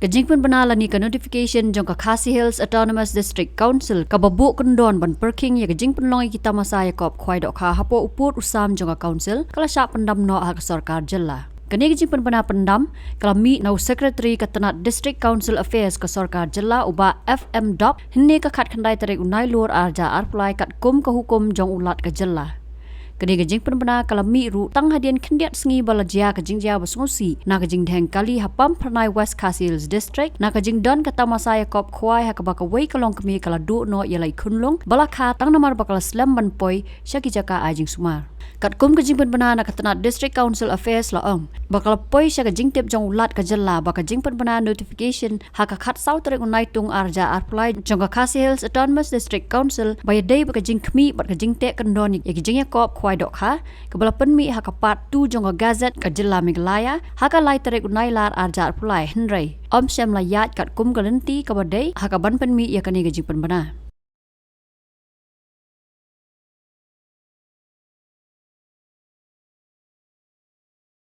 Kajing pun benar ni ke notification jong ke Khasi Hills Autonomous District Council ke babuk kendon ban perking ya kajing pun longi kita masa ya kop khwai dok kha hapo uput usam jong ke council kala syak pendam no hak sarkar jela. Kini kajing pun benar pendam kala mi nau secretary ketenat District Council Affairs ke sarkar jela uba FM Dop hini ke khat khandai tarik unai luar arja arplai kat kum ke hukum jong ulat ke jela. Kini kajing pun benar kalau mi ru tang hadian kendiat sengi balajia kajing jia basungsi na kajing dheng kali hapam pernai West Khasi Hills District na kajing don kata masaya kop khwai ha kabaka wei kalong kemi kala du no yalai kunlung balakha tang namar bakal slam ban poi syaki jaka ajing sumar. Kat kum kajing pun benar na ketenat District Council Affairs laong bakal poi syaka jing tip jong ulat ka jela baka jing pun benar notification ha ka khat sau tarik unai tung arja arplai jong ka Khasi Hills Autonomous District Council bay day baka jing kemi bat kajing te kendon ya kajing ya kop khwai dok kha kebala penmi ha ka pat tu jong ka gazet ka jela Meghalaya ha ka lai tarik unai lar arja arplai henry om syam layat kat kum kalenti ka badai ha ka ban penmi ya kani kajing pun benar.